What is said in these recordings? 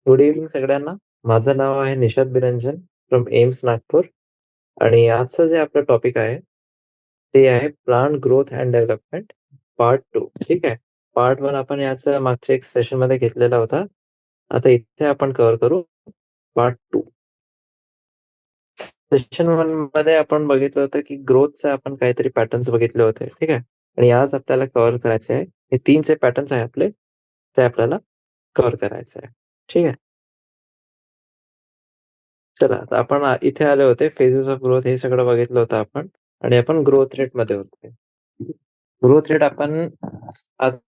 Good evening सगळ्यांना. माझं नाव आहे निशाद बिरंजन फ्रॉम एम्स नागपूर. आणि आजचं जे आपलं टॉपिक आहे ते आहे plant growth and development part 2. ठीक आहे. पार्ट 1 आपण याचा मागच्या एक सेशन मध्ये घेतलेला होता. आता इथे आपण कव्हर करू पार्ट 2. सेशन 1 मध्ये आपण बघितलं होतं की ग्रोथचे आपण काहीतरी पॅटर्न्स बघितले होते. ठीक आहे. आणि आज आपल्याला कव्हर करायचे आहे हे 3 जे पॅटर्न्स आहे आपले, ते आपल्याला कव्हर करायचे आहे. ठीक आहे. चला, आता आपण इथे आले होते फेजेस ऑफ ग्रोथ, हे सगळं बघितलं होतं आपण. आणि आपण ग्रोथ रेट मध्ये होते. ग्रोथ रेट आपण आज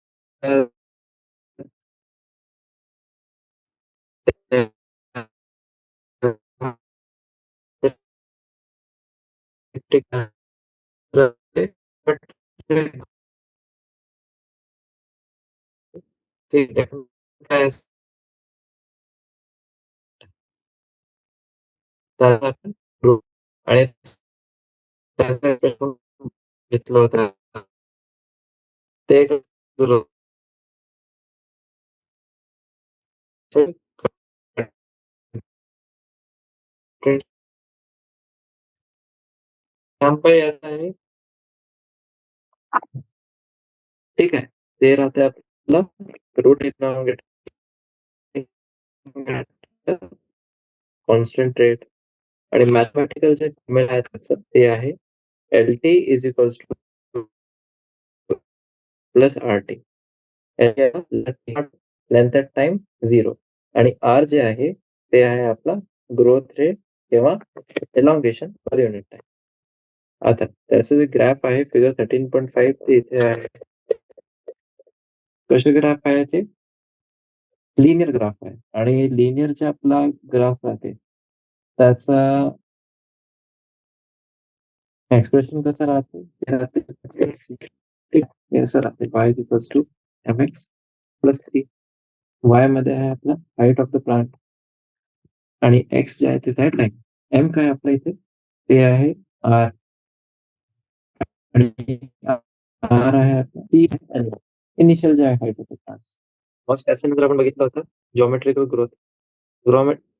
काय असतं, त्याला आपण growth आणि त्याचा आपण घेतलं होतं ते ग्रोथ आहे. ठीक आहे. ते राहते आपलं रूट इकॉनॉमिक कॉन्स्टंट रेट. आणि मॅथमॅटिकल जे फॉर्म्युला आहे त्याचं ते आहे LT is equals two plus RT. Length at time 0. आणि R जे आहे ते आहे आपला ग्रोथ रेट किंवा एलॉंगेशन पर युनिट टाइम. आता त्याचं जे ग्राफ आहे फिगर 13.5 ते इथे आहे. कसे ग्राफ आहे ते लिनियर ग्राफ आहे. आणि लिनियर जे आपला ग्राफ राहते त्याचा एक्सप्रेशन कसं राहते, ते राहते ठीक आहे, असं राहते y is equals to mx plus c. y मध्ये आहे आपला हाईट ऑफ द प्लांट आणि x जे आहे तिथे आहे टाइम. m काय आपल्या इथे ते आहे r. आणि r आहे आपला c इनिशियल जे आहे हाईट ऑफ द प्लांट. मग त्याच्यानंतर आपण बघितलं होतं जॉमेट्रिकल ग्रोथ.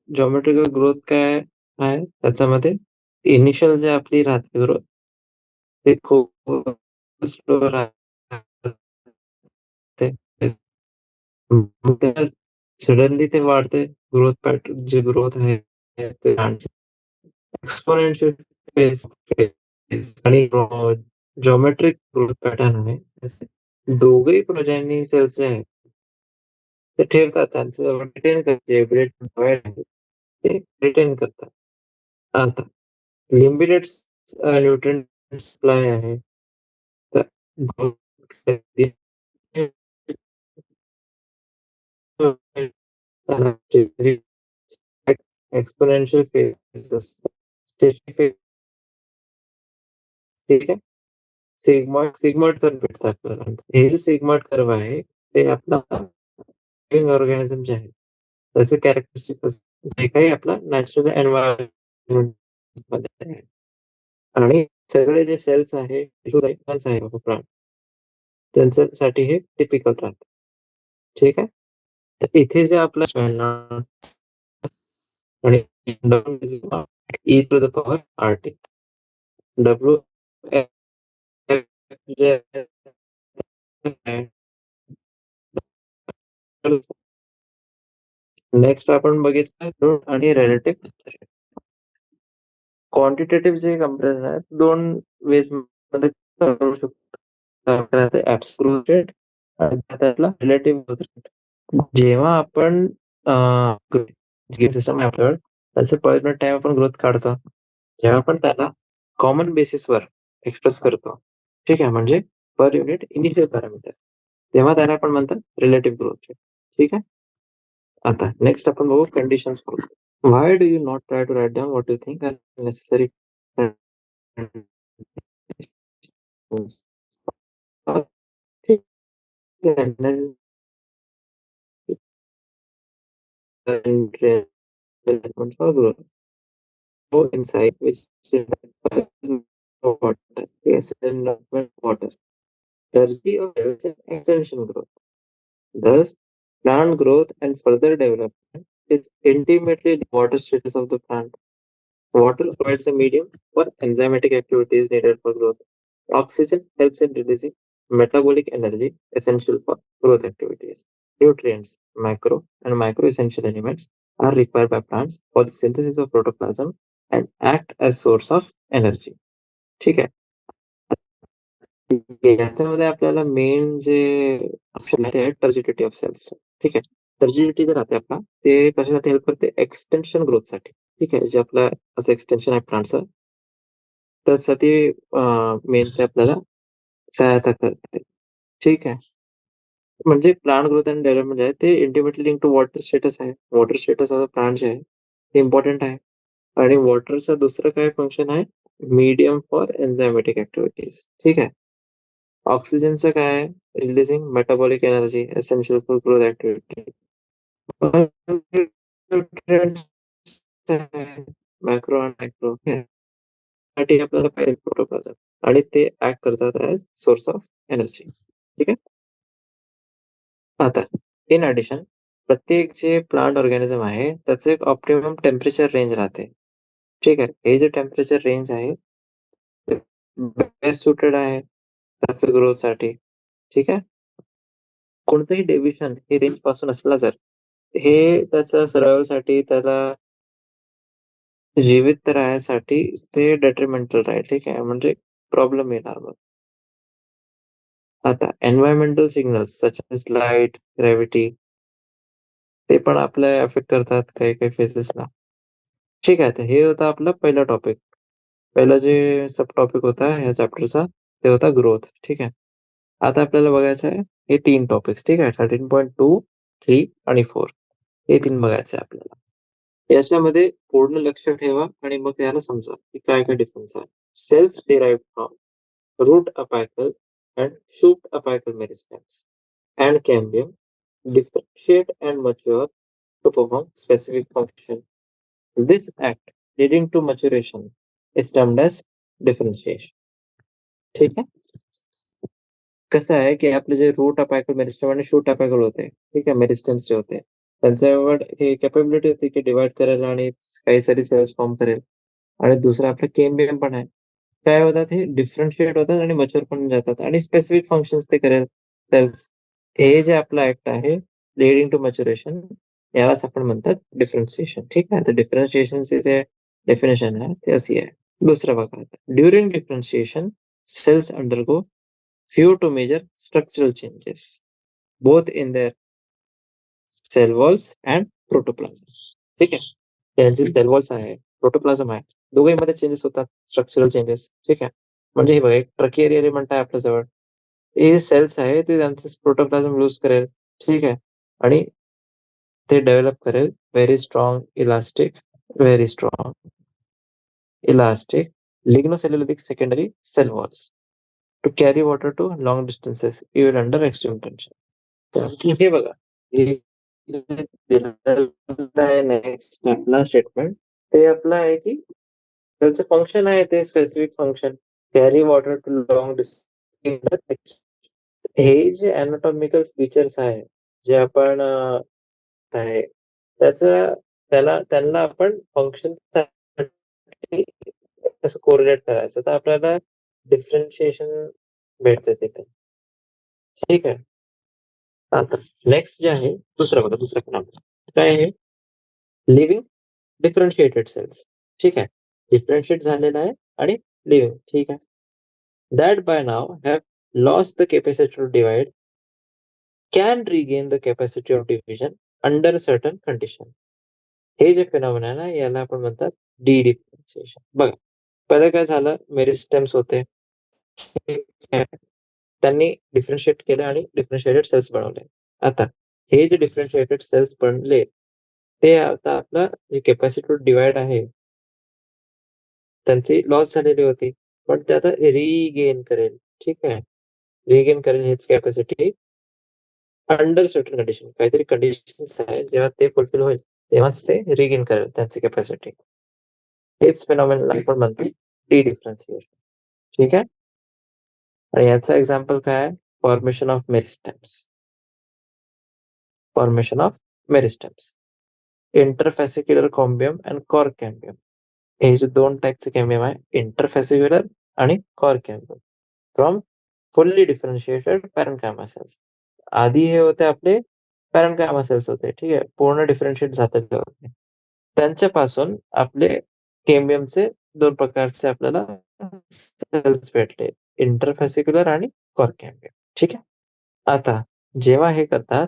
जॉमेट्रिकल ग्रोथ काय आहे त्याच्यामध्ये इनिशियल जे आपली राहते ग्रोथ ते खूप स्लो राहते. सडनली ते वाढते. ग्रोथ पॅटर्न जे ग्रोथ आहे ते एक्सपोनेन्शियल फेज आणि जॉमेट्रिक ग्रोथ पॅटर्न आहे. दोघही प्रोजेनी सेल्स जे आहेत ते ठेवतात, त्यांचं रिटेन करते, ते रिटेन करतात. आता लिम्बिडेट न्यूट्रिएंट सप्लाय आहे तर एक्सपोनेन्शियल फेज असते. ठीक आहे. सिग्मॉइड कर्व भेटतं आपल्याला. हे जे सिग्मॉइड कर्व आहे ते आपला लिव्हिंग ऑर्गॅनिझम जे आहे त्याचे कॅरेक्टरिस्टिक जे काही आपला नॅचरल एन्व्हायरमेंट मध्ये आहे. आणि सगळे जे सेल्स आहे आहे प्लांट त्यांच्यासाठी हे टिपिकल राहतं. ठीक आहे. तर इथे जे आपलं आणि e to the power RT W जे नेक्स्ट आपण बघितलं आणि रिलेटिव्ह क्वांटिटेटिव्ह जे कंपॅरिझन आहेत 2 वेज मध्ये करू शकतो. ऍब्सोल्यूट रेट आणि त्यातला रिलेटिव्ह ग्रोथ रेट. जेव्हा आपण सिस्टम आहे आपल्याकडे त्याचे पर टाइम आपण ग्रोथ काढतो, जेव्हा आपण त्याला कॉमन बेसिसवर एक्सप्रेस करतो, ठीक आहे, म्हणजे पर युनिट इनिशियल पॅरामीटर, तेव्हा त्याला आपण म्हणतात रिलेटिव्ह ग्रोथ रेट. ठीक आहे. आता नेक्स्ट आपण बघू conditions. Why do you not try to write down what you think are necessary conditions? ठीक आहे. Necessary requirements for growth. Go inside which water, yes, development water, energy of extension growth. Thus, plant growth and further development is intimately the water status of the plant. Water provides a medium for enzymatic activities needed for growth. Oxygen helps in releasing metabolic energy essential for growth activities. Nutrients, macro and micro essential elements are required by plants for the synthesis of protoplasm and act as source of energy. ठीक आहे. याच्यामध्ये आपल्याला main जे option आहे ते आहे turgidity of cells. ठीक आहे. टर्जिडिटी जे राहते आपला ते कशासाठी हेल्प करते एक्सटेन्शन ग्रोथसाठी. ठीक आहे. जे आपलं असं एक्सटेन्शन आहे प्लांटचं त्यासाठी मेन ते आपल्याला सहायता करते. ठीक आहे. म्हणजे प्लांट ग्रोथ अँड डेव्हलपमेंट आहे ते इंटिमेटली लिंक टू वॉटर स्टेटस आहे. Water status of the plant जे आहे ते इम्पॉर्टंट आहे. आणि वॉटरचं दुसरं काय फंक्शन आहे मीडियम फॉर एन्झायमॅटिक ऍक्टिव्हिटीज. ठीक आहे. ऑक्सिजनचं काय आहे releasing metabolic energy essential for growth activity. Macro आणि मायक्रो साठी आपल्याला पाहिजे प्रोटोप्लाझम आणि ते ऍक्ट करतात ऍज सोर्स ऑफ एनर्जी. ठीक आहे. आता इन ऍडिशन प्रत्येक जे प्लांट ऑर्गॅनिझम आहे त्याचं एक ऑप्टिमम टेम्परेचर रेंज राहते. ठीक आहे. हे जे टेम्परेचर रेंज आहे ते बेस्ट सुटेड आहे त्याचं ग्रोथसाठी. ठीक आहे. कोणतंही डेव्हिएशन हे रेंज पासून असला जर हे त्याच्या सर्वायवल साठी त्याला जीवित राहण्यासाठी ते डेट्रिमेंटल राहील. ठीक आहे. म्हणजे प्रॉब्लेम येणार मग. आता environmental signals such as light, gravity ते पण आपल्या अफेक्ट करतात काही काही फेजेसला. ठीक आहे. तर हे होतं आपलं पहिलं टॉपिक. पहिलं जे सब टॉपिक होता ह्या चॅप्टरचा ते होता ग्रोथ. ठीक आहे. आता आपल्याला बघायचं आहे हे 3 टॉपिक्स. ठीक आहे. 13.2, 3 आणि 4 हे 3 बघायचे आहे आपल्याला. याच्यामध्ये पूर्ण लक्ष ठेवा आणि मग त्याला समजा की काय काय डिफरन्स आहे. Cells derived from root apical and shoot apical meristems and cambium differentiate and mature to perform specific function. This act leading to maturation is termed as differentiation. ठीक आहे. कसं आहे की आपले जे रूट अपायकल मेरिस्टम आणि shoot apical होते ठीक आहे मेरिस्टम्स जे होते त्यांच्यावर हे कॅपेबिलिटी होती की डिवाइड करेल आणि काही सारी सेल्स फॉर्म करेल. आणि दुसरं आपलं केमबीएम पण आहे. काय होतात हे डिफरन्शिएट होतात आणि मच्युअर पण जातात आणि स्पेसिफिक फंक्शन्स ते करेल सेल्स. हे जे आपलं ऍक्ट आहे लिडिंग टू मच्युरेशन यालाच आपण म्हणतात डिफरन्सिएशन. ठीक आहे. तर डिफरन्सिएशनचे जे डेफिनेशन आहे ते अशी आहे. दुसरं बघा during differentiation cells undergo few to major structural changes both in their cell walls and protoplasm. ठीक आहे. त्यांचे सेल वॉल्स आहे प्रोटोप्लाझम आहे दोघांमध्ये चेंजेस होतात स्ट्रक्चरल चेंजेस. ठीक आहे. म्हणजे हे बघा एक ट्रकियर एलिमेंट आहे आपल्या जवळ हे सेल्स आहे ते त्यांचं प्रोटोप्लाझम लूज करेल. ठीक आहे. आणि ते डेव्हलप करेल very strong elastic lignocellulosic secondary cell walls to carry water to long distances even under extreme tension. हे बघा हे नेक्स्ट आपला स्टेटमेंट ते आपलं आहे की त्याचं फंक्शन आहे ते specific function carry water to long distance. हे जे अॅनाटॉमिकल फीचर्स आहे जे आपण आहे त्यांना आपण फंक्शन कसं कोरिलेट करायचं तर आपल्याला डिफरन्शिएशन भेटतं तिथे. ठीक आहे. आता नेक्स्ट जे आहे दुसरं पण काय आहे लिव्हिंग डिफरन्शिएटेड सेल्स. ठीक आहे. डिफरन्शिएट झालेला आहे आणि लिव्हिंग. ठीक आहे. That by now have lost the capacity to divide can regain the capacity of division under certain condition. हे जे फिनॉमिना आहे ना याला आपण म्हणतात डी डिफरन्शिएशन. बघा पहिलं काय झालं मेरिस्टेम्स होते त्यांनी डिफरन्शिएट केलं आणि डिफरन्शिएटेड सेल्स बनवले. आता हे जे डिफरन्शिएटेड सेल्स बनले ते आता आपलं जे कॅपॅसिटी डिवाइड आहे त्यांची लॉस झालेली होती पण ते आता रिगेन करेल. ठीक आहे. रिगेन करेल हेच कॅपॅसिटी अंडर सर्टन कंडिशन काहीतरी कंडिशन्स आहे जेव्हा ते फुलफिल होईल तेव्हाच ते रिगेन करेल त्यांची कॅपॅसिटी. हेच फिनॉमिना आपण म्हणतो डी डिफरन्शिएशन. ठीक आहे. आणि याचा एक्झाम्पल काय आहे formation of meristems. Interfascicular cambium and cork cambium. हे जे 2 टाइपचे कॅम्बियम आहे, इंटरफॅसिक्युलर आणि cork cambium from fully differentiated parenchyma cells. आधी हे होते आपले पॅरेन्कायमा सेल्स होते, ठीक आहे, पूर्ण डिफरन्शिएट झालेले होते. त्यांच्यापासून आपले कॅम्बियमचे 2 प्रकारचे आपल्याला सेल्स भेटले, इंटरफॅसिक्युलर आणि कॉर्क कॅम्बियम. ठीक आहे. आता जेव्हा हे करतात,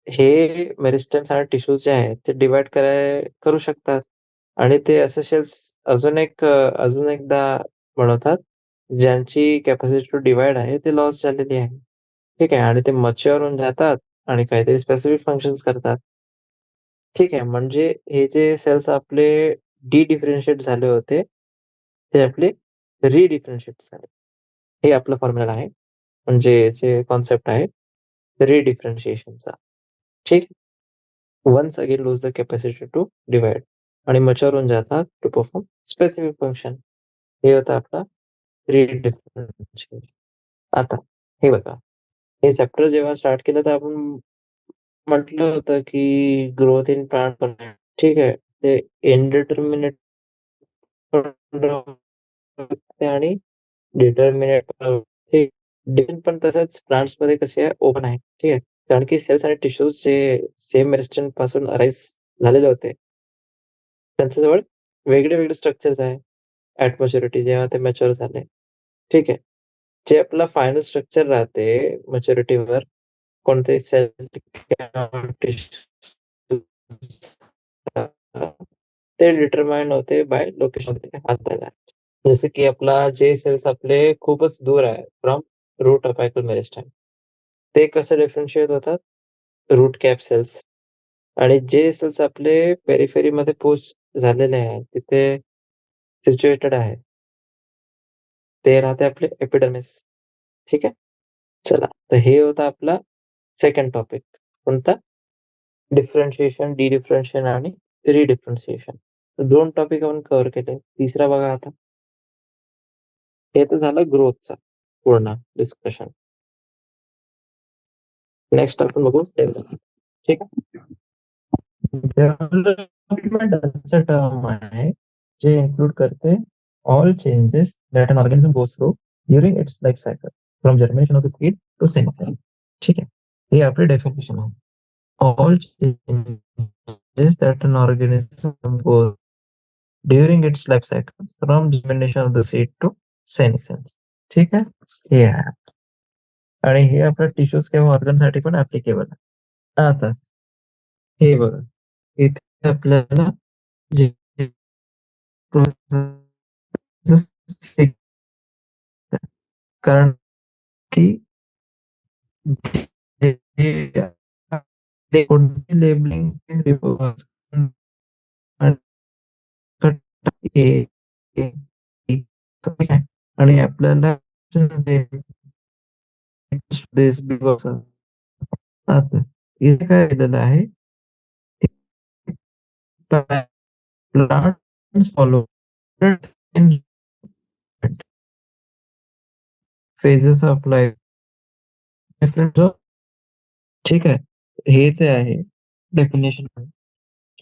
हे मेरिस्टेम्स आणि टिश्यूज जे आहेत ते डिव्हाईड करू शकतात आणि ते असे सेल्स अजून एकदा बनवतात ज्यांची कॅपॅसिटी टू डिव्हाइड आहे ते लॉस झालेली आहे. ठीक आहे. आणि ते मच्युअर होऊन जातात आणि काहीतरी स्पेसिफिक फंक्शन्स करतात. ठीक आहे. म्हणजे हे जे सेल्स आपले डिफरन्शिएट झाले होते, ते आपले रिडिफरन्शिएट झाले. हे आपलं फॉर्म्युला आहे. म्हणजे जे कॉन्सेप्ट आहे रिडिफरन्शिएशनचा. ठीक. Once again lose the capacity to divide आणि मच्युअर होऊन जातात टू परफॉर्म स्पेसिफिक फंक्शन. हे होतं आपला रिडिफरन्शिएशन. आता हे बघा, हे चॅप्टर जेव्हा स्टार्ट केलं तर आपण म्हटलं होतं की ग्रोथ इन प्लांट पण आहे. ठीक आहे. ते इनडिटर्मिनेट आणि डिटर्मिनेट पण तसंच प्लांट्स मध्ये कसे आहे ओपन आहे. ठीक आहे. कारण की सेल्स आणि टिश्यूज जे सेम मेरिस्टेम पासून अराईज झालेले होते, त्यांच्याजवळ वेगळे वेगळे स्ट्रक्चर्स आहे ऍट मॅच्युरिटी जेव्हा ते मॅच्युअर झाले. ठीक आहे. जे आपला फायनल स्ट्रक्चर राहते मॅच्युरिटीवर कोणतेही सेल ते डिटरमाइन होते बाय लोकेशन. जसे की आपला जे सेल्स आपले खूपच दूर आहे फ्रॉम रूट अपायकल मेरिस्टेम, ते कसे डिफरन्शिएट होतात, रूट कॅप सेल्स. आणि जे सेल्स आपले पेरिफेरी मध्ये पोस्ट झालेले आहे, तिथे सिच्युएटेड आहे, ते राहते आपले एपिडर्मिस. ठीक आहे. चला, तर हे होता आपला सेकंड टॉपिक. कोणता? डिफरन्शिएशन, डिफरन्शिएशन आणि रिडिफरन्शिएशन. तर 2 टॉपिक आपण कव्हर केले. तिसरा बघा आता. हे तर झालं ग्रोथचा पूर्ण डिस्कशन. नेक्स्ट आपण बघू डेव्हलपमेंट. ठीक आहे. डेव्हलपमेंट असं टर्म आहे जे इन्क्लूड करते all changes that an organism goes through during its life cycle from germination of the seed to semifinal. ठीक आहे. हे आपले डेफिनेशन आहे. All changes that an organism goes during its life cycle from germination of the seed to senescence. ठीक आहे. हे आहे आणि हे आपल्या टिश्यूज किंवा ऑर्गन साठी पण ऍप्लिकेबल आहे. आता हे बघा, इथे आपल्याला जे कारण की कोणती लेबलिंग आणि आपल्याला आता इथे काय दिलेलं आहे, plants follow in phases of life. Different जो ठीक आहे. हे जे आहे डेफिनेशन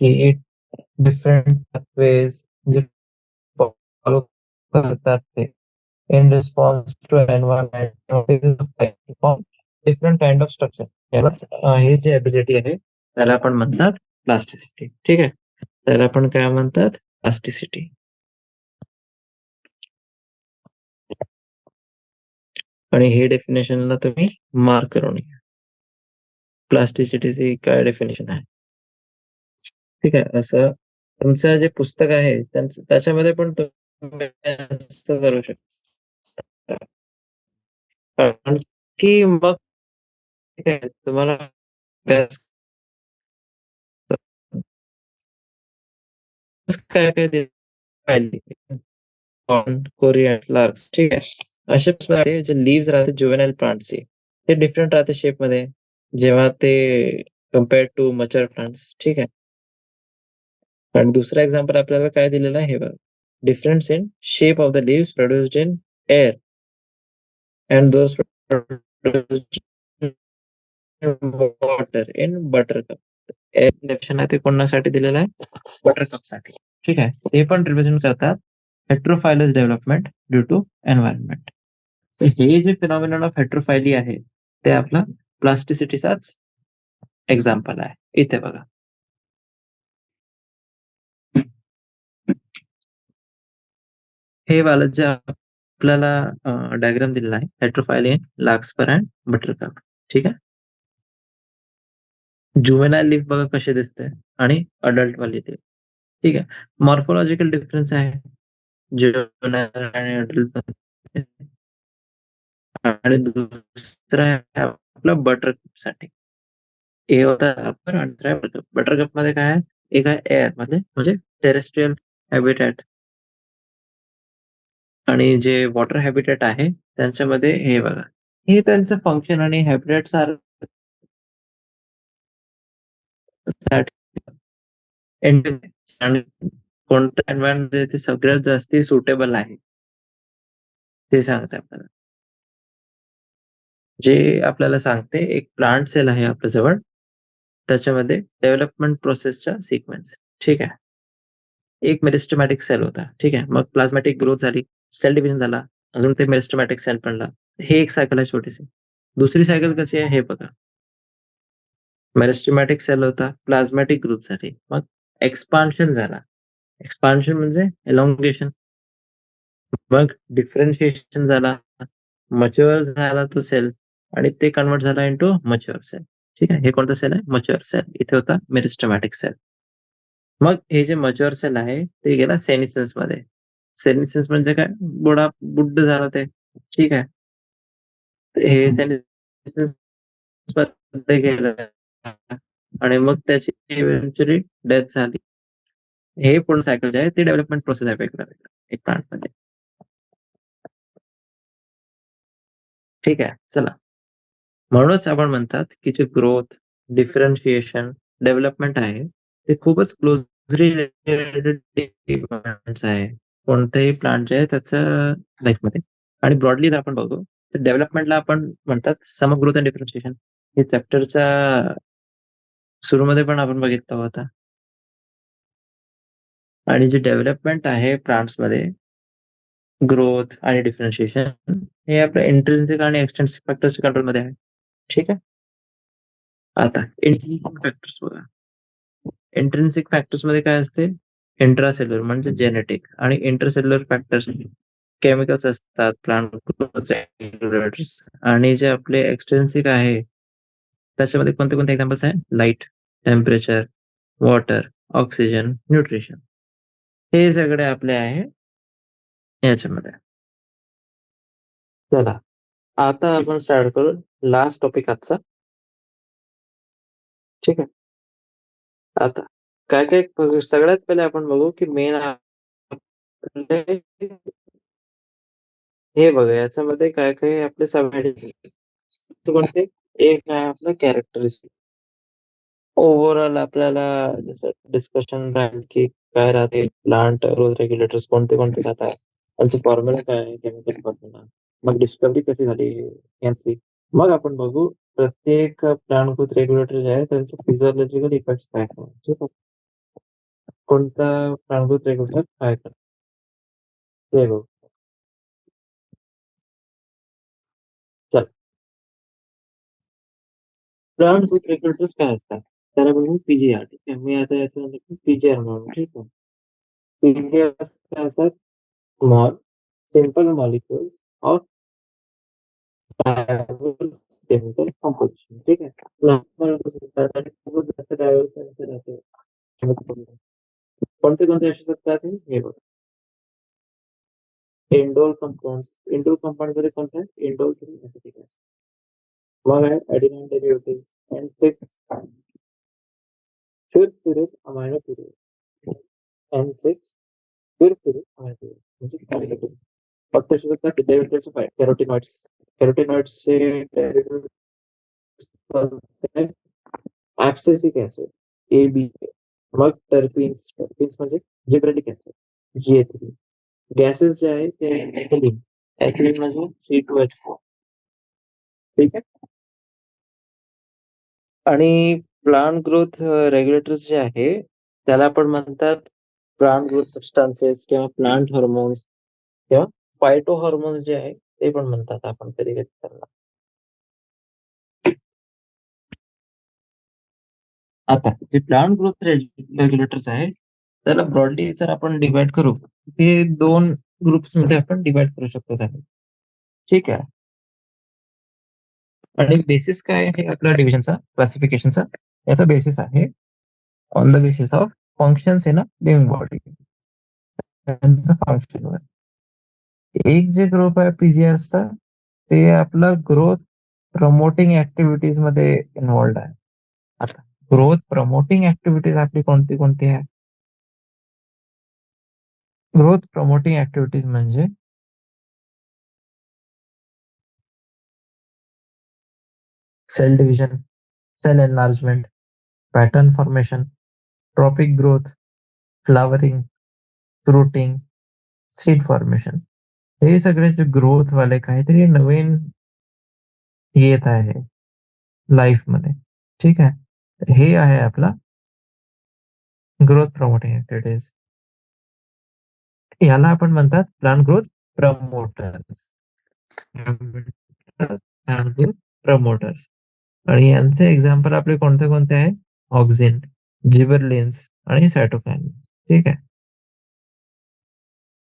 की डिफरंट pathways जे फॉलो करतात ते in response to environment phases of life form different kind of structure. याला हे जे ability आहे त्याला आपण म्हणतात प्लास्टिसिटी. ठीक आहे. त्याला आपण काय म्हणतात, प्लास्टिसिटी. आणि हे डेफिनेशनला तुम्ही मार्क करून घ्या. प्लास्टिसिटीची काय डेफिनेशन आहे. ठीक आहे. असं तुमचं जे पुस्तक आहे त्याच्यामध्ये पण तुम्ही असं करू शकता. कारण की मग ठीक आहे तुम्हाला अभ्यास काय काय पाहिजे कोरियन लार्क्स. ठीक आहे. अशा प्रकारे जे लिव्स राहते जुवेनाइल प्लांटचे ते डिफरंट राहते शेप मध्ये जेव्हा ते कम्पेअर्ड टू मच्युअर प्लांट्स. ठीक आहे. आणि दुसरा एक्झाम्पल आपल्याला काय दिलेलं आहे हे बघा, difference in shape of the leaves produced in air and those produced water in buttercup. Definition आहे ते कोणासाठी दिलेलं आहे? बटरकपसाठी. ठीक आहे. ते पण रिप्रेझेंट करतात हेटेरोफायलस डेव्हलपमेंट ड्यू टू एन्व्हायरमेंट. तर हे जे फिनॉमिनॉन ऑफ हेटेरोफायली आहे ते आपला प्लास्टिसिटीचाच एक्झाम्पल आहे. इथे बघा. हे वालं जे आपल्याला डायग्राम दिलेला आहे हेटेरोफायली इन लार्कस्पर अँड बटरकप. ठीक आहे. जुवेनाइल लीफ बघा कसे दिसते आणि अडल्ट वाली लीफ. ठीक आहे. मॉर्फोलॉजिकल डिफरन्स आहे जुवेनाइल आणि अडल्ट आणि दुसरा आहे आपला बटरकप साठी. हे होता आपण आणि दुसरा बटरकप. बटरकप मध्ये काय आहे? एक आहे एअर मध्ये म्हणजे टेरेस्ट्रियल हॅबिटॅट आणि जे वॉटर हॅबिटॅट आहे त्यांच्यामध्ये हे बघा. हे त्यांचं फंक्शन आणि हॅबिटॅट आणि कोणत्या एन्व्हायरमेंट ते सगळ्यात जास्त सुटेबल आहे ते सांगते आपल्याला. जे आपल्याला सांगते एक प्लांट सेल आहे आपल्या जवळ त्याच्यामध्ये डेव्हलपमेंट प्रोसेसच्या सिक्वेन्स. ठीक आहे. एक मेरिस्टेमॅटिक सेल होता. ठीक आहे. मग प्लाझ्मॅटिक ग्रोथ झाली, सेल डिव्हिजन झाला, अजून ते मेरिस्टेमॅटिक सेल बनला. हे एक सायकल आहे छोटीशी. दुसरी सायकल कशी आहे हे बघा. मेरिस्टेमॅटिक सेल होता, प्लाझ्मॅटिक ग्रोथ झाली, मग एक्सपान्शन झाला. एक्सपान्शन म्हणजे एलॉंगेशन. मग डिफरन्शिएशन झाला, मच्युअर झाला तो सेल आणि ते कन्वर्ट झाला इंटू मच्युअर सेल. ठीक आहे. हे कोणतं सेल आहे? Mature cell. इथे होता मेरिस्टेमॅटिक सेल. मग हे जे मच्युअर सेल आहे ते गेला सेनिसेन्स मध्ये. सेनिसेन्स म्हणजे काय? बुड्ढ झाला ते. ठीक आहे. हे सेनिसेन्स मध्ये गेलं आणि मग त्याची इव्हेंच्युअली डेथ झाली. हे पूर्ण सायकल जे आहे ते डेव्हलपमेंट प्रोसेस आहे वेगळं एक प्लांट मध्ये. ठीक आहे. चला, म्हणूनच आपण म्हणतात की जे ग्रोथ, डिफरन्शिएशन, डेव्हलपमेंट आहे ते खूपच क्लोजली रिलेटेड इव्हेंट्स आहे कोणतेही प्लांट जे आहे त्याचं लाईफमध्ये. आणि ब्रॉडली जर आपण बघू तर डेव्हलपमेंटला आपण म्हणतात सम ऑफ ग्रोथ अँड डिफरन्शिएशन. हे चॅप्टरच्या सुरूमध्ये पण आपण बघितलं होतं. आणि जे डेव्हलपमेंट आहे प्लांट्समध्ये ग्रोथ आणि डिफरन्शिएशन हे आपल्या इंट्रिन्सिक आणि एक्सटेन्सिक फॅक्टर्सच्या कंट्रोलमध्ये आहे. ठीक आहे. आता इंट्रिन्सिक फॅक्टर्स बघा. इंट्रिन्सिक फॅक्टर्स मध्ये काय असते? इंट्रासेल्युलर म्हणजे जेनेटिक आणि इंटरसेल्युलर फॅक्टर्स केमिकल्स असतात, प्लांट रेग्युलेटर्स. आणि जे आपले एक्सटेन्सिक आहे त्याच्यामध्ये कोणते कोणते एक्झाम्पल्स आहे? Light, temperature, water, oxygen, nutrition. हे सगळे आपले आहे याच्यामध्ये. चला, आता आपण स्टार्ट करू लास्ट टॉपिक आजचा. ठीक आहे. आता काय काय सगळ्यात पहिले आपण बघू की मेन हे बघा याच्यामध्ये काय काय आपले सगळे कोणते. एक आहे आपलं कॅरेक्टरिस्टिक. ओव्हरऑल आपल्याला जसं डिस्कशन राहील की काय राहते प्लांट रोल रेग्युलेटर्स कोणते कोणते राहतात, त्यांचं फॉर्म्युला काय आहे, केमिकल फॉर्म्युला, मग डिस्कवरी कशी झाली यांची. मग आपण बघू प्रत्येक प्लांट ग्रोथ रेग्युलेटर जे आहे त्यांचे फिजिओलॉजिकल इफेक्ट्स काय आहे. ठीक आहे. कोणता प्लांट ग्रोथ रेग्युलेटर काय करतो ते बघू. चल, प्लांट ग्रोथ रेग्युलेटर्स काय असतात त्याला म्हणून पीजीआर. ठीक आहे. मी आता याचं पीजीआर म्हणून. ठीक आहे. पीजीआर काय असतात? Small simple molecules of diverse chemical composition. ठीक आहे. लहान खूपच जास्त डायव्हर्स राहते. कोणते कोणते असू शकतात हे बघ. Indole compounds. इंडोल कंपाऊंड मध्ये कोणते आहे? Indole 3 acetic acid. मग आहे adenine डेरिव्हेटिव्स and 6 sulfuric amino pyruvate and 6 sulfuric amino pyruvate म्हणजे काय होते? फक्त शुद्ध डेरिव्हेटिव्हचे फाय कॅरोटिनॉइड्स. कॅरोटिनॉइड्सचे डेरिव्हेटिव्ह ऍब्सिसिक ऍसिड AB. मग टर्पिन्स. टर्पिन्स म्हणजे जिब्रेलिक ऍसिड GA3. गॅसेस जे आहे ते ऍथिलीन. ऍथिलीन म्हणजे C2H4. ठीक आहे. आणि प्लांट ग्रोथ रेग्युलेटर्स जे आहे त्याला आपण म्हणतात प्लांट ग्रोथ सबस्टान्सेस किंवा प्लांट हॉर्मोन्स किंवा फायटो हॉर्मोन्स जे आहे ते पण म्हणतात आपण कधी कधी त्यांना. आता जे प्लांट ग्रोथ रेग्युलेटर्स आहे त्याला ब्रॉडली जर आपण डिवाइड करू ते दोन ग्रुप्स मध्ये आपण डिवाइड करू शकतो त्याला. ठीक आहे. आणि बेसिस काय आहे आपल्या डिव्हिजनचा क्लासिफिकेशनचा याचा बेसिस आहे on the basis of functions in a living body. त्यांचं फंक्शन एक जे ग्रुप आहे पीजीआरचा ते आपला ग्रोथ प्रमोटिंग ऍक्टिव्हिटीज मध्ये इन्व्हॉल्ड आहे. आता ग्रोथ प्रमोटिंग ऍक्टिव्हिटीज आपली कोणती कोणती आहे? ग्रोथ प्रमोटिंग ऍक्टिव्हिटीज म्हणजे cell division, cell enlargement, pattern formation, tropic growth, flowering, fruiting, seed formation. हे सगळे जे ग्रोथ वाले काहीतरी नवीन येत आहे लाईफ मध्ये. ठीक आहे. हे आहे आपला ग्रोथ प्रमोटिंग ऍक्टिव्हिटीज. याला आपण म्हणतात plant growth promoters. Plant growth promoters. आणि यांचे एक्झाम्पल आपले कोणते कोणते आहे? ऑक्झिन, जिबरलिन्स आणि सायटोकाइन्स. ठीक आहे.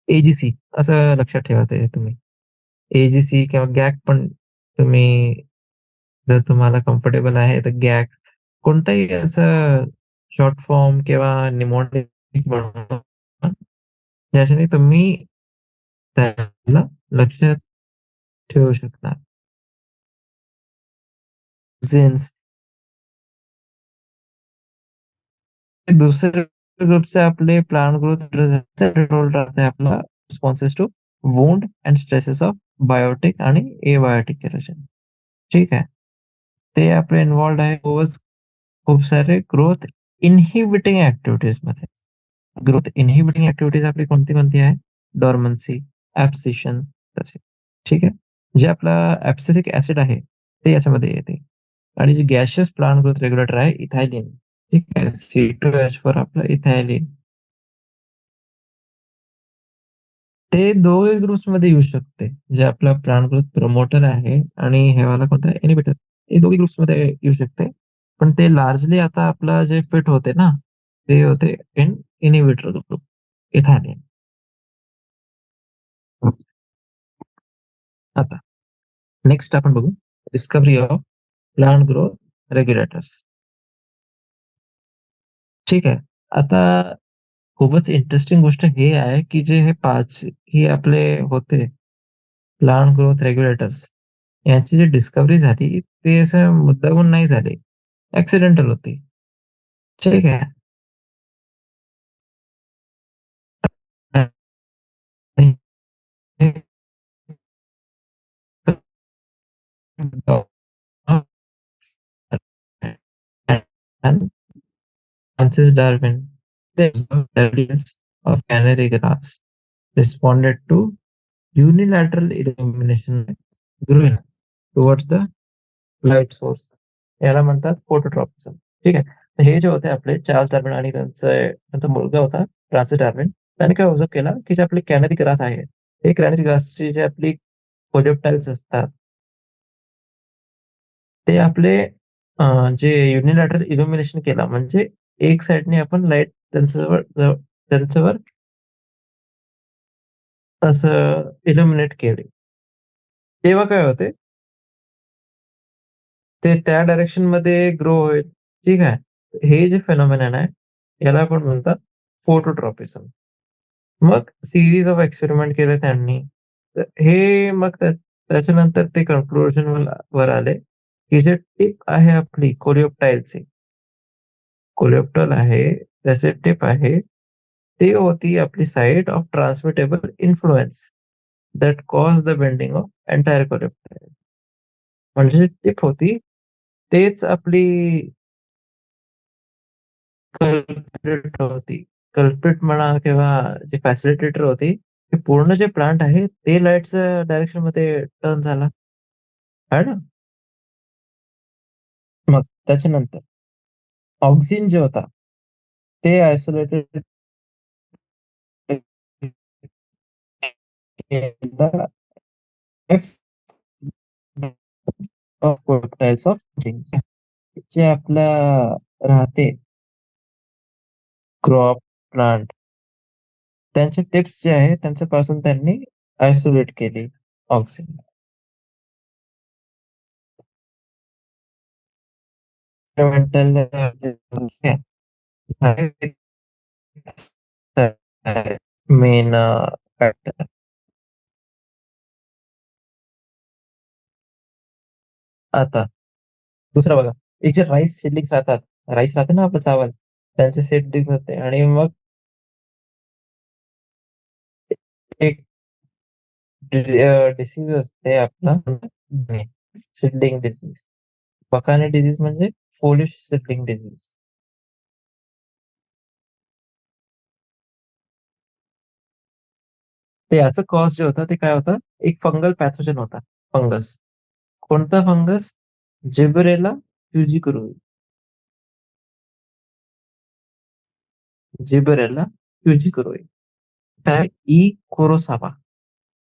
एजीसी असं लक्षात ठेवा ते तुम्ही. एजीसी किंवा गॅक पण तुम्ही जर तुम्हाला कम्फर्टेबल आहे तर गॅक कोणताही असं शॉर्ट फॉर्म किंवा निमोनिक बनवा ज्याच्याने तुम्ही त्याला लक्षात ठेवू शकता. सेन्स दुसरे ग्रुपचे आपले प्लांट ग्रोथ रोल राहते आपला responses to wound and stresses of biotic आणि एबायोटिक केरेशन. ठीक आहे. ते आपले इन्व्हॉल्ड आहे खूप सारे ग्रोथ इनहिबिटिंग ऍक्टिव्हिटीज मध्ये. ग्रोथ इनहिबिटिंग ऍक्टिव्हिटीज आपली कोणती कोणती आहे? डॉर्मन्सी, ऍब्सिशन तसे. ठीक आहे. जे आपला ऍब्सिसिक ऍसिड आहे ते याच्यामध्ये येते. आणि जे गॅशियस प्लांट ग्रोथ रेग्युलेटर आहे इथायलिन. ठीक आहे. C2H4 आपलं इथायलिन. ते दोघे ग्रुप्स मध्ये येऊ शकते. जे आपला प्लांट ग्रोथ प्रमोटर आहे आणि हे वाला कोणता इनिबिटर हे दोघी ग्रुप्स मध्ये येऊ शकते. पण ते लार्जली आता आपला जे फिट होते ना ते होते इन इनिबिटर ग्रुप इथायलिन. आता नेक्स्ट आपण बघू discovery of plant growth regulators. ठीक आहे. आता खूपच इंटरेस्टिंग गोष्ट हे आहे की जे हे 5 ही आपले होते प्लांट ग्रोथ रेग्युलेटर्स यांची जी डिस्कव्हरी झाली ते असं मुद्दामून नाही झाले. ऍक्सिडेंटल होती. ठीक आहे. आणि हे Francis Darwin, the evidence of canary grass responded to unilateral illumination growing towards the light source. याला म्हणतात फोटोट्रॉपिझम. ठीक आहे. तर हे जे होते आपले चार्ल्स डार्विन आणि त्यांचा मुलगा होता फ्रान्सिस डार्विन. त्याने काय ऑब्झर्व्ह केला की जे आपले कॅनरी ग्रास आहे हे कॅनरी ग्रासची जे आपली कोलेप्टाइल्स असतात ते आपले जे युनिलॅटरल इल्युमिनेशन केला म्हणजे एक साइडने आपण लाईट त्यांच्यावर असं इल्युमिनेट केले. तेव्हा काय होते ते त्या डायरेक्शन मध्ये ग्रो होईल. ठीक आहे. हे जे फेनॉमेनॉन आहे याला आपण म्हणतात फोटोट्रॉपिझम. मग सिरीज ऑफ एक्सपेरिमेंट केले त्यांनी. तर हे मग त्याच्यानंतर ते कन्क्लुजन वर आले की जे टिप आहे आपली कोलिओप्टाईलची कोलिओप्टल आहे त्याचे टिप आहे ती होती आपली site of transmittable influence that cause the bending of entire coleoptile. म्हणजे टिप होती तेच आपली कल्प्रिट होती. कल्प्रिट म्हणा किंवा जे फॅसिलिटेटर होती, ते पूर्ण जे प्लांट आहे ते लाईटच्या डायरेक्शन मध्ये टर्न झाला. आहे ना? मग त्याच्यानंतर ऑक्सिन जे होता ते आयसोलेटेड टाइप्स ऑफ थिंग्स जे आपल्या राहते क्रॉप प्लांट त्यांचे टिप्स जे आहे त्यांच्यापासून त्यांनी आयसोलेट केली ऑक्सिन. Main factor. आता दुसरा बघा, एक जे राईस सीडलिंग्स राहतात, राईस राहते ना आपलं चावल, त्यांचे सीडलिंग्स होते आणि मग एक डिसीज असते आपला सिडलिंग डिसीज. बकाने डिसीज म्हणजे फोलिश सिडलिंग डिसीज. तर याचं कॉज जे होतं ते काय होतं, एक फंगल पॅथोजन होता. फंगस. कोणता फंगस? जिबरेला फ्युजिकुरुई. जिबरेला फ्युजिकुरुई. त्या ई कोरोसावा.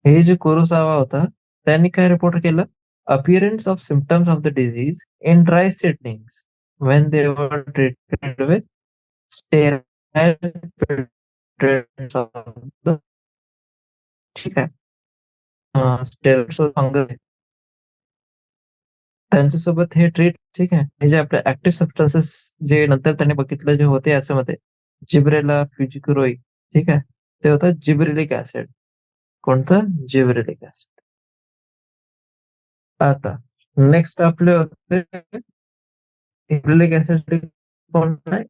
हे जे कोरोसावा होता त्यांनी काय रिपोर्ट केलं, appearance of symptoms of the disease in dry seedlings when they were treated with sterile filtrants of the. ठीक आहे. स्टेरॉइड्स फंगस त्यांच्यासोबत हे ट्रीट. ठीक आहे. हे जे आपले ऍक्टिव्ह सबस्टन्सेस जे नंतर त्यांनी बघितलं जे होते याच्यामध्ये जिब्रेला फ्युजिक्युरोई. ठीक आहे. ते होतं जिब्रेलिक ऍसिड. कोणतं? Gibberellic acid. आता नेक्स्ट आपले होते जिब्रेलिक ऍसिड. कोण आहे?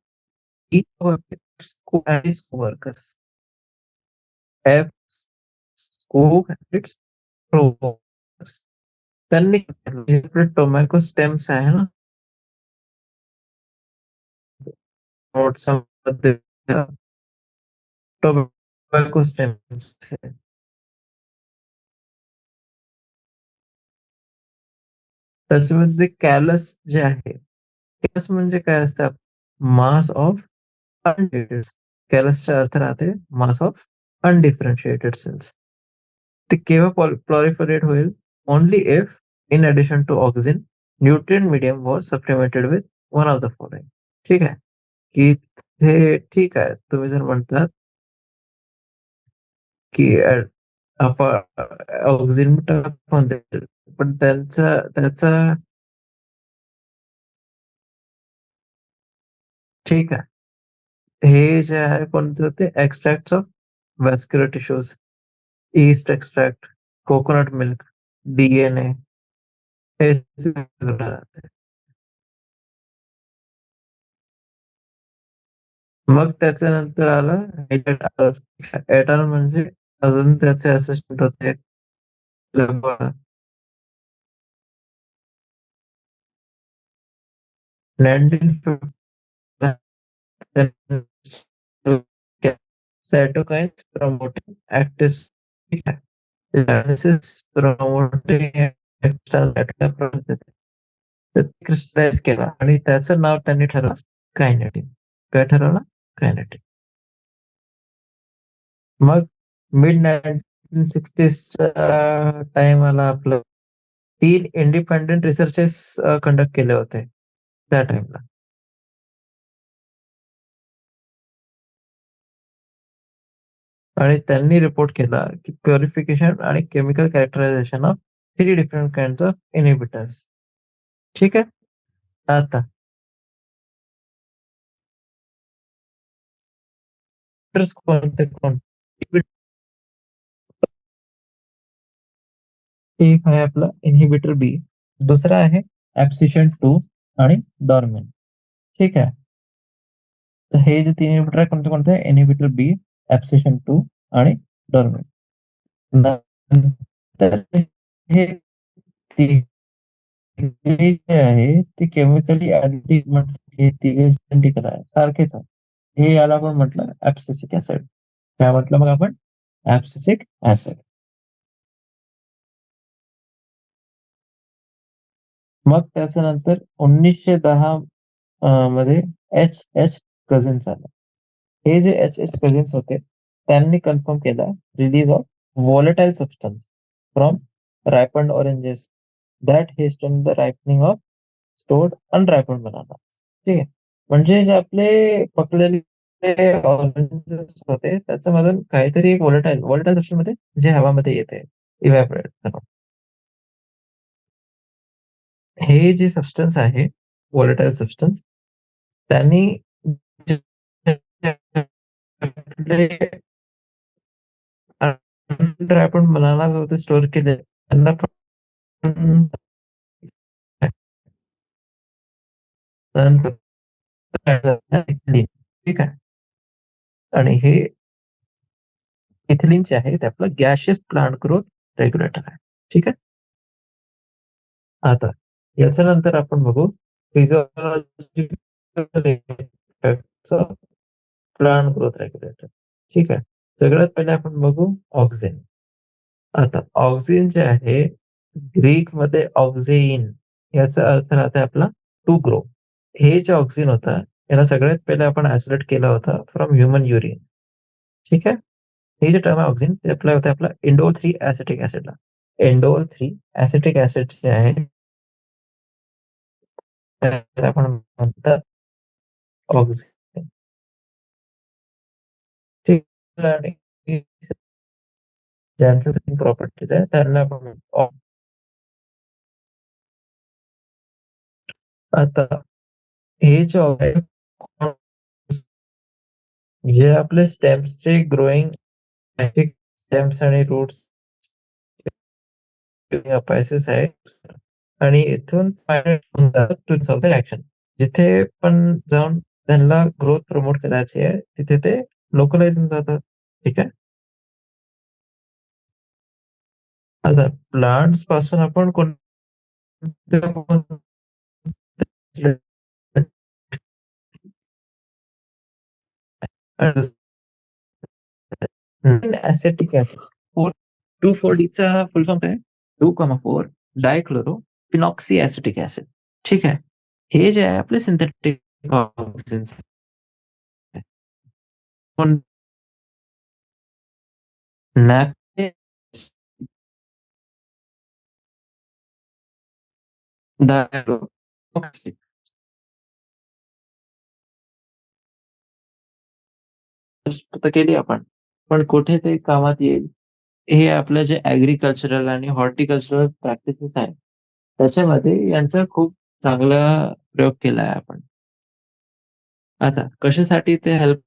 वर्कर्स. एफ स्कोप ऍसिड्स प्रोवर्कर्स. त्यांनी जे आपले टोमॅटो स्टेम्स आहे ना, नोट्समध्ये टोबॅको स्टेम्स. त्याच्यामध्ये कॅलस जे आहे, कॅलस म्हणजे काय असतं? Mass of undifferentiated. कॅलसचा अर्थ राहते मास ऑफ अनडिफरेंशिएटेड सेल्स. ते केव्हा प्लॉरिफरेट होईल? Only if in addition to oxygen nutrient medium was supplemented with one of the following. ठीक आहे. की हे ठीक आहे, तुम्ही जर म्हणतात की आपण ऑक्सिजन टाकून देईल, पण त्यांचा त्याचा ठीक आहे. हे जे आहे कोणते होते? Extract of vascular tissues, yeast extract, coconut milk, DNA. हे सगळं राहते. मग त्याच्यानंतर आलं एटल म्हणजे अजून त्याचे असिस्टंट होते. सायटोकाइन्स प्रमोटिंग ऍक्टिव्ह प्रमोटिंग क्रिस्टलाइज केला आणि त्याचं नाव त्यांनी ठरवलं कायनेटिन. काय ठरवलं? कायनेटिन. मग मिड 1960च्या टाइमाला आपलं 3 इंडिपेंडेंट रिसर्चेस कंडक्ट केले होते त्या टाइमला. आणि त्यांनी रिपोर्ट केला की प्युरिफिकेशन आणि chemical characterisation of 3 different kind of inhibitors. ठीक आहे. आता कोणते कोणते? एक आहे आपला इनहिबिटर बी, दुसरा आहे ऍब्सिशन 2 आणि डॉर्मेन. ठीक आहे. तर हे जे 3 इनहिबिटर आहे कोणते कोणते? इनहिबिटर बी, ऍब्सिशन 2 आणि डॉर्मेन. नंतर हे तिघे जे आहे ते केमिकली ऍडिटिव्ह हे तिघे identical आहे, सारखेच आहे. हे याला आपण म्हटलं ऍब्सिसिक ऍसिड. काय म्हटलं मग आपण? Abscisic acid. मग त्याच्यानंतर 1910 मध्ये एच एच कझिन्स आलं. हे जे एच एच कझिन्स होते त्यांनी कन्फर्म केलं release of volatile substance from ripened oranges that hasten the ripening of stored unripened bananas. ठीक आहे. म्हणजे जे आपले पकलेले ऑरेंजेस होते त्याच्यामधून काहीतरी एक व्होलेटाईल सबस्टन्स मध्ये जे हवामध्ये येते इव्हॅपोरेट करून. हे जे सबस्टन्स आहे व्होलेटाईल सबस्टन्स त्यांनी जे आपले अनरायपेंड बनानाज होते स्टोअर केले त्यांना पण ठीक आहे. आणि हे इथिलीन जे आहे ते आपलं गॅशियस प्लांट ग्रोथ रेग्युलेटर आहे. ठीक आहे. आता याच्यानंतर आपण बघू फिजिओलॉजिकल प्लांट ग्रोथ रेग्युलेटर. ठीक आहे. सगळ्यात पहिले आपण बघू ऑक्सिन. आता ऑक्सिन जे आहे ग्रीक मध्ये ऑक्झेइन याचा अर्थ राहते आपला टू ग्रो. हे जे ऑक्सिन होता याला सगळ्यात पहिले आपण आयसोलेट केला होता फ्रॉम ह्युमन युरिन. ठीक आहे. हे जे टर्म आहे ऑक्सिन ते अप्लाय होते आपला इंडोल 3 ऍसिटिक ऍसिडला. इंडोल 3 ऍसिटिक ऍसिड जे आहे त्याला आपण म्हणतात ऑक्सिन. ठीक आहे. आणि ज्यांचं प्रॉपर्टीज आहे त्यांना आपण म्हणतो. आता हे जे आहे जे आपले स्टेम्सचे ग्रोइंग स्टेम्स आणि रूट्स अपायसिस आहे आणि इथून ऍक्शन जिथे पण जाऊन त्यांना ग्रोथ प्रमोट करायची आहे तिथे ते लोकलाइज होऊन जातात. ठीक आहे. आता प्लांट्स पासून आपण ऍसिटिक ऍसिड 2,4-डीचा फुल फॉर्म काय? 2,4 डायक्लोरो फिनॉक्सी ऍसिटिक ऍसिड. ठीक आहे. हे जे आहे आपले सिंथेटिक ऑक्सिन्स पण केली आपण पण कुठे ते कामात येईल हे आपलं जे ऍग्रिकल्चरल आणि हॉर्टिकल्चरल प्रॅक्टिसेस आहे त्याच्यामध्ये यांचा खूप चांगला प्रयोग केला आहे आपण. आता कशासाठी ते हेल्प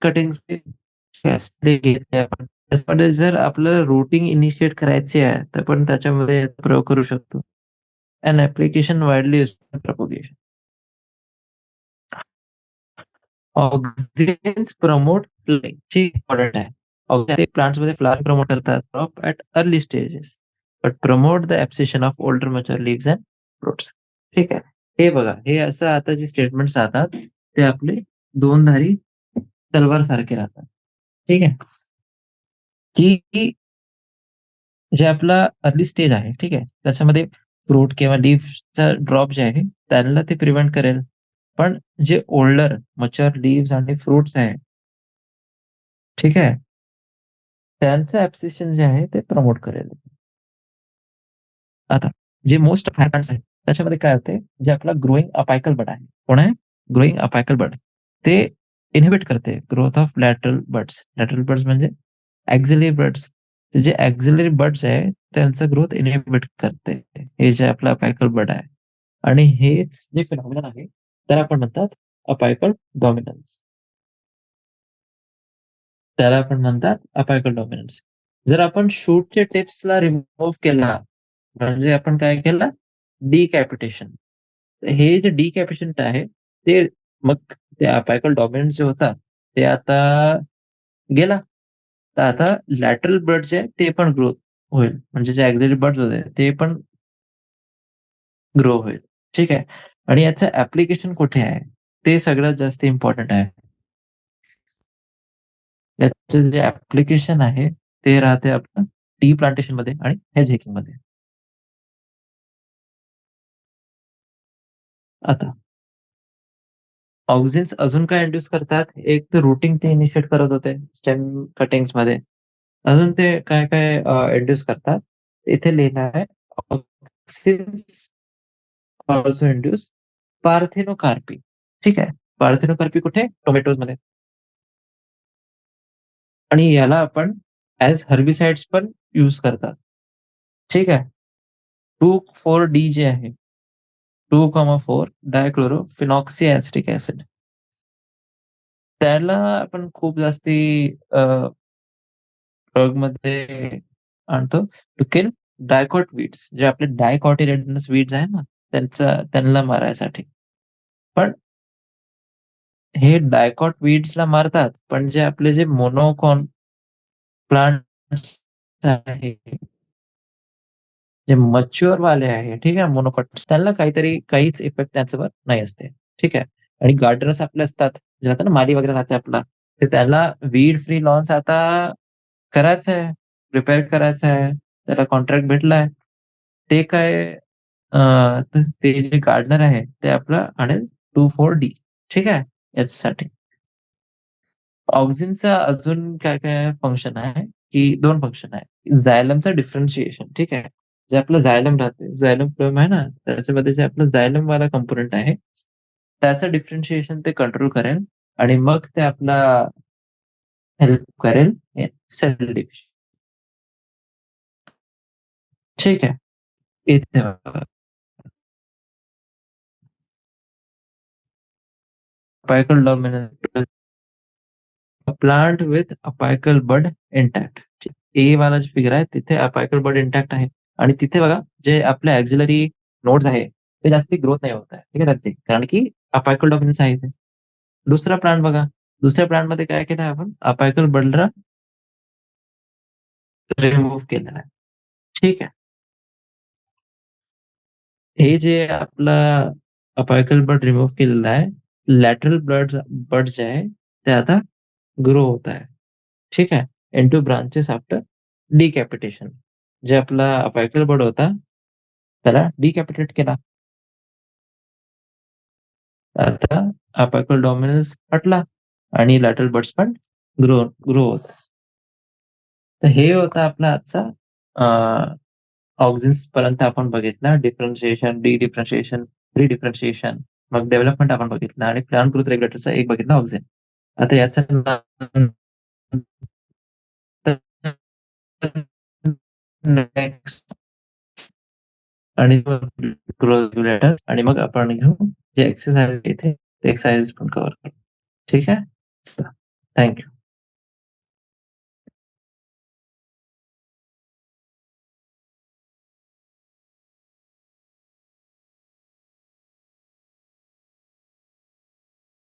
कटिंग घेतले आपण त्याच्यामध्ये जर आपल्याला रूटिंग इनिशिएट करायची आहे तर पण त्याच्यामध्ये प्रयोग करू शकतो. And application widely propagation auxins promote ची इम्पॉर्टंट आहे. ऑक्सिन प्लांट्स मध्ये फ्लावर प्रमोट करतात crop at early stages but promote the abscission of older mature leaves and fruits. ठीक आहे. हे बघा हे असं आता जे स्टेटमेंट्स राहतात ते आपले दोनधारी तलवार सारखे राहतात. ठीक आहे. की जे आपला अर्ली स्टेज आहे ठीक आहे त्याच्यामध्ये फ्रूट किंवा लीफचा ड्रॉप जे आहे त्यांना ते प्रिव्हेंट करेल. पण जे ओल्डर मच्युअर लीव्स आणि फ्रुट्स आहे ठीक आहे त्यांचं ऍब्सेशन जे आहे ते प्रमोट करेल. आता जे मोस्ट प्लांट्स आहे त्याच्यामध्ये काय होते जे आपला ग्रोईंग अपायकल बड आहे. कोण आहे? ग्रोईंग अपायकल बड. ते इनहिबिट करते growth of lateral buds. Lateral buds म्हणजे ऍक्झिलरी बड्स. जे ऍक्झिलरी बड्स आहे त्यांचं ग्रोथ इनहिबिट करते. हे जे आपलं अपायकल बड आहे आणि हेच जे फिनॉमिनन आहे त्याला आपण म्हणतात अपायकल डॉमिनन्स. त्याला आपण म्हणतात अपायकल डॉमिनन्स. जर आपण शूटच्या टिप्सला रिमूव्ह केला म्हणजे आपण काय केलं डिकॅपिटेशन. हे जे डिकॅपिटेशन आहे ते मग ते अपायकल डॉमिनन्स जे होता ते आता गेला. तर आता लॅटरल ब्लड जे आहे ते पण ग्रोथ होईल म्हणजे जे ऍक्झिलरी बर्ड होते ते पण ग्रो होईल. ठीक आहे. आणि याचं ऍप्लिकेशन कुठे आहे ते सगळ्यात जास्त इम्पॉर्टंट आहे. याचं जे ऍप्लिकेशन आहे ते राहते आपलं टी प्लांटेशनमध्ये आणि हेज हेकिंगमध्ये. आता ऑक्झिन्स अजून काय इंड्यूस करतात? एक तर रूटिंग ते इनिशिएट करत होते स्टेम कटिंग्समध्ये. अजून ते काय-काय इंड्यूस करतात. इथे लिहिलं आहे ऑक्सिन्स ऑल्सो इंड्यूस पार्थेनोकार्पी. ठीक आहे. पार्थेनोकार्पी कुठे? टोमॅटोजमध्ये. आणि याला आपण ॲज हर्बिसाइड्स पण यूज करतात. ठीक आहे. 2,4-डी जे आहे 2,4 डायक्लोरोफिनॉक्सी ॲसिटिक ॲसिड. त्याला आपण खूप जास्ती ड्रगमध्ये आणतो टू किल डायकॉट वीड्स. जे आपले डायकॉटिलेडनस वीड्स आहे ना, त्यांना मारायसाठी. पण हे डायकॉट वीड्सला मारतात, पण जे आपले जे मोनोकॉन प्लांट्स आहे, जे मॅच्युअर वाले आहे, ठीक आहे, मोनोकॉट्स त्यांना काहीच इफेक्ट त्याच्यावर नाही असते. ठीक आहे. आणि गार्डनर्स आपले असतात, जे राहतात ना माली वगैरे राहते आपला, तर त्याला वीड फ्री लॉन्स आता करायचं आहे, प्रिपेअर करायचं आहे. त्याला कॉन्ट्रॅक्ट भेटलाय. ते काय अ, तर ते जे गार्डनर आहे, ते आपलं आणेल 2,4-डी. ठीक आहे, याच्यासाठी. ऑक्सिनचा अजून काय-काय फंक्शन आहे, की 2 फंक्शन आहे. झायलमचं डिफरन्शिएशन, ठीक आहे. जे आपलं झायलम राहते, झायलम फ्लोएम आहे ना, त्याच्यामध्ये जे आपलं झायलमवाला कंपोनंट आहे, त्याचं डिफरन्शिएशन ते कंट्रोल करेल आणि मग ते आपला हेल्प करेल इन सेल डिव्हिजन. ठीक आहे. इथे बघा, apical dominant plant with apical bud intact. A वाला जो फिगर आहे तिथे अपिकल बड इंटॅक्ट आहे आणि तिथे बघा जे आपले ॲक्सिलरी नोड्स आहे ते जास्ती ग्रोथ नाही होत आहे. ठीक आहे त्याचे कारण की अपिकल डॉमिनन्स आहे इथे. दुसरा प्लांट बघा. दुसऱ्या प्लांटमध्ये काय केलं आपण अपिकल बल्डरा रिमूव्ह केलेला आहे. ठीक आहे. हे जे आपला अपिकल बड रिमूव्ह केलेला आहे, लॅटरल बड जे आहे ते आता ग्रो होत आहे. ठीक आहे. Into branches after decapitation. जे आपला अपिकल बड होता, त्याला डिकॅपिटेट केला. आता अपिकल डॉमिनन्स हटला आणि लॅटरल बड्स पण ग्रो होत. तर हे होतं आपला आजचा ऑक्झिन्स पर्यंत आपण बघितला. डिफरन्शिएशन, डी-डिफरन्शिएशन, री-डिफरन्शिएशन, मग डेव्हलपमेंट आपण बघितलं आणि प्लांट ग्रोथ रेग्युलेटरचा एक बघितला ऑक्झिन. आता याचं नेक्स्ट आणि ग्रोथ रेग्युलेटर आणि मग आपण घेऊ जे एक्सरसाइज इथे एक्सरसाइज पण कव्हर करू. ठीक आहे? Thank you.